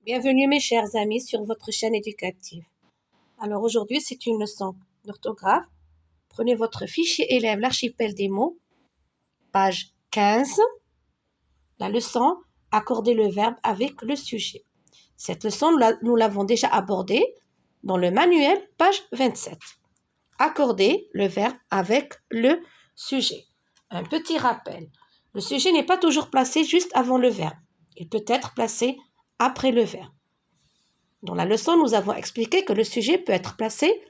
Bienvenue mes chers amis sur votre chaîne éducative. Alors aujourd'hui c'est une leçon d'orthographe. Prenez votre fichier élève l'archipel des mots, page 15. La leçon accorder le verbe avec le sujet. Cette leçon nous l'avons déjà abordée dans le manuel, page 27. Accorder le verbe avec le sujet. Un petit rappel. Le sujet n'est pas toujours placé juste avant le verbe. Il peut être placé après le verbe. Dans la leçon, nous avons expliqué que le sujet peut être placé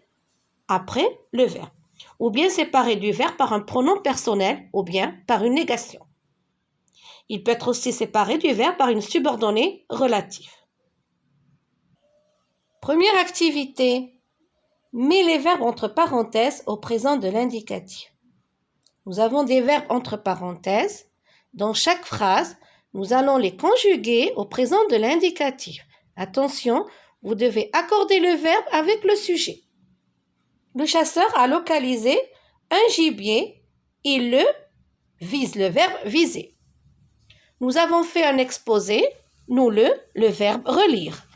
après le verbe, ou bien séparé du verbe par un pronom personnel, ou bien par une négation. Il peut être aussi séparé du verbe par une subordonnée relative. Première activité. Mets les verbes entre parenthèses au présent de l'indicatif. Nous avons des verbes entre parenthèses. Dans chaque phrase, nous allons les conjuguer au présent de l'indicatif. Attention, vous devez accorder le verbe avec le sujet. Le chasseur a localisé un gibier. Il le vise, le verbe viser. Nous avons fait un exposé. Nous le verbe relire.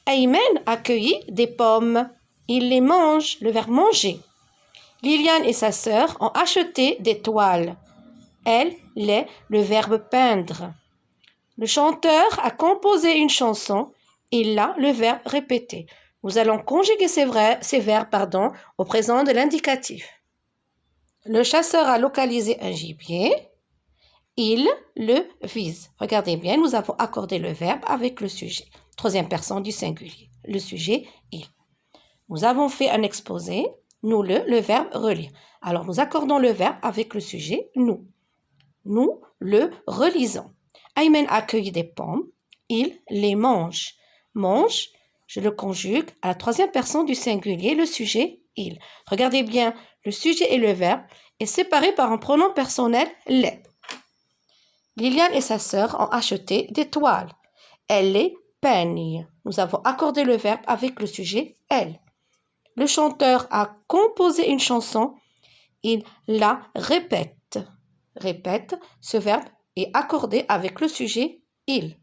Ayman a cueilli des pommes. Il les mange, le verbe manger. Liliane et sa sœur ont acheté des toiles. Elle, les, le verbe peindre. Le chanteur a composé une chanson. Il l'a, le verbe répéter. Nous allons conjuguer ces verbes au présent de l'indicatif. Le chasseur a localisé un gibier. Il le vise. Regardez bien, nous avons accordé le verbe avec le sujet. Troisième personne du singulier. Le sujet, il. Nous avons fait un exposé. Nous le verbe relire. Alors, nous accordons le verbe avec le sujet, nous. Nous le relisons. Ayman a cueilli des pommes. Il les mange. Mange, je le conjugue à la troisième personne du singulier, le sujet, il. Regardez bien, le sujet et le verbe est séparé par un pronom personnel, les. Liliane et sa sœur ont acheté des toiles. Elle les peigne. Nous avons accordé le verbe avec le sujet, elle. Le chanteur a composé une chanson. Il la répète. Répète, ce verbe est accordé avec le sujet, il.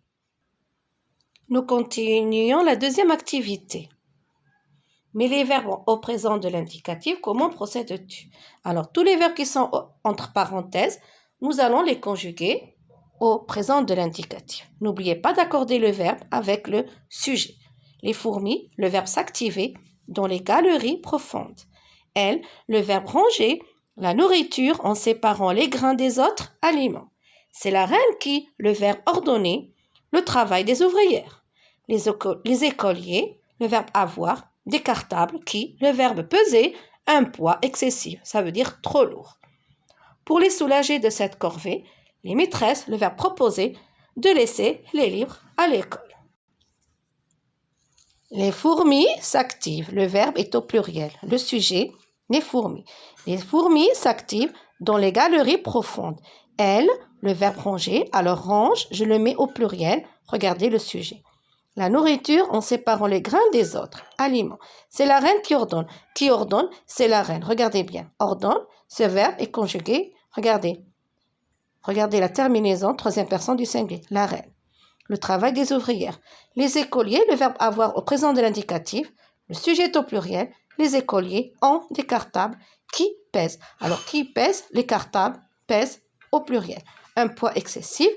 Nous continuons la deuxième activité. Mets les verbes au présent de l'indicatif, comment procèdes-tu? Alors, tous les verbes qui sont entre parenthèses, nous allons les conjuguer au présent de l'indicatif. N'oubliez pas d'accorder le verbe avec le sujet. Les fourmis, le verbe s'activer dans les galeries profondes. Elle, le verbe ranger, la nourriture en séparant les grains des autres aliments. C'est la reine qui, le verbe ordonner, le travail des ouvrières. Les écoliers, le verbe avoir, des cartables qui, le verbe peser, un poids excessif, ça veut dire trop lourd. Pour les soulager de cette corvée, les maîtresses, le verbe proposer, de laisser les livres à l'école. Les fourmis s'activent, le verbe est au pluriel, le sujet, les fourmis. Les fourmis s'activent dans les galeries profondes. Elle, le verbe ranger, alors range, je le mets au pluriel, regardez le sujet. La nourriture en séparant les grains des autres aliments. C'est la reine qui ordonne. Qui ordonne, c'est la reine. Regardez bien. Ordonne, ce verbe est conjugué. Regardez. Regardez la terminaison, troisième personne du singulier, la reine. Le travail des ouvrières. Les écoliers, le verbe avoir au présent de l'indicatif. Le sujet est au pluriel. Les écoliers ont des cartables qui pèsent. Alors, qui pèse? Les cartables pèsent au pluriel. Un poids excessif.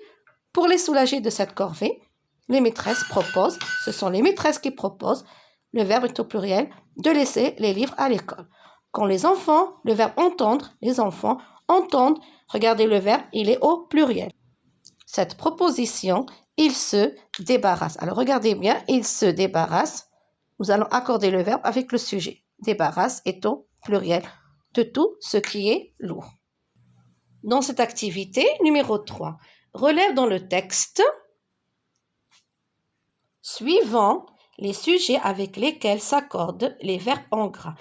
Pour les soulager de cette corvée, les maîtresses proposent, ce sont les maîtresses qui proposent, le verbe est au pluriel, de laisser les livres à l'école. Quand les enfants, le verbe entendre, les enfants entendent, regardez le verbe, il est au pluriel. Cette proposition, il se débarrasse. Alors regardez bien, il se débarrasse. Nous allons accorder le verbe avec le sujet. Débarrasse est au pluriel de tout ce qui est lourd. Dans cette activité, numéro 3, relève dans le texte suivant les sujets avec lesquels s'accordent les verbes en gras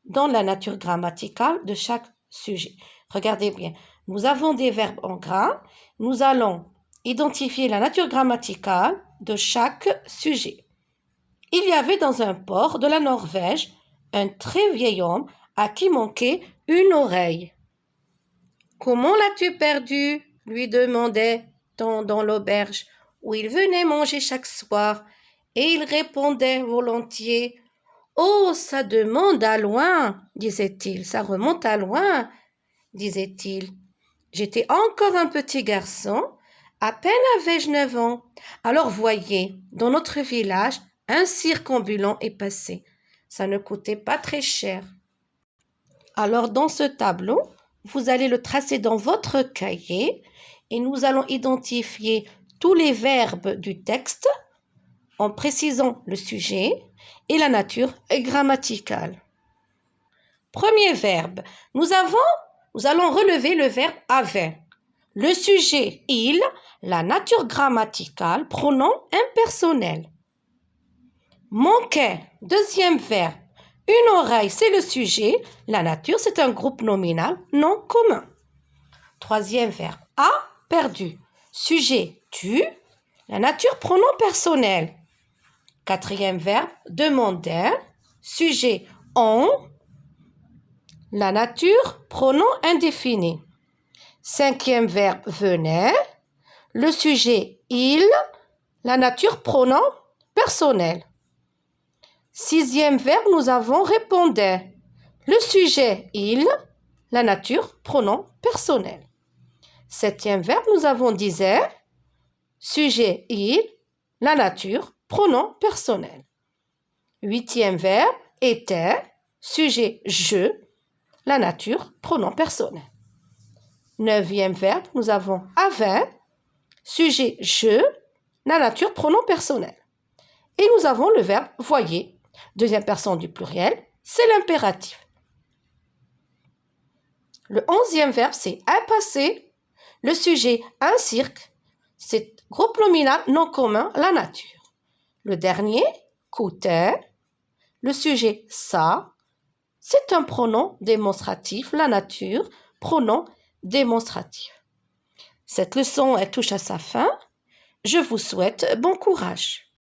dans la nature grammaticale de chaque sujet. Regardez bien, nous avons des verbes en gras. Nous allons identifier la nature grammaticale de chaque sujet. Il y avait dans un port de la Norvège un très vieil homme à qui manquait une oreille. « Comment l'as-tu perdu ?» lui demandait-on dans l'auberge où il venait manger chaque soir. Et il répondait volontiers. Oh, ça demande à loin, disait-il, ça remonte à loin, disait-il. J'étais encore un petit garçon, à peine avais-je 9 ans. Alors voyez, dans notre village, un cirque ambulant est passé. Ça ne coûtait pas très cher. Alors dans ce tableau, vous allez le tracer dans votre cahier et nous allons identifier tous les verbes du texte en précisant le sujet et la nature grammaticale. Premier verbe, nous allons relever le verbe avait. Le sujet, il, la nature grammaticale, pronom impersonnel. Manquait, deuxième verbe. Une oreille, c'est le sujet. La nature, c'est un groupe nominal non commun. Troisième verbe. A, perdu. Sujet, tu. La nature, pronom personnel. Quatrième verbe. Demandait. Sujet, on. La nature, pronom indéfini. Cinquième verbe. Venait. Le sujet, il. La nature, pronom personnel. Sixième verbe, nous avons répondait. Le sujet, il, la nature, pronom personnel. Septième verbe, nous avons disait. Sujet, il, la nature, pronom personnel. Huitième verbe, était. Sujet, je, la nature, pronom personnel. Neuvième verbe, nous avons avait. Sujet, je, la nature, pronom personnel. Et nous avons le verbe voyez. Deuxième personne du pluriel, c'est l'impératif. Le 11e verbe, c'est un passé. Le sujet, un cirque. C'est groupe nominal non commun, la nature. Le dernier, coûtait. Le sujet, ça. C'est un pronom démonstratif, la nature, pronom démonstratif. Cette leçon, elle touche à sa fin. Je vous souhaite bon courage.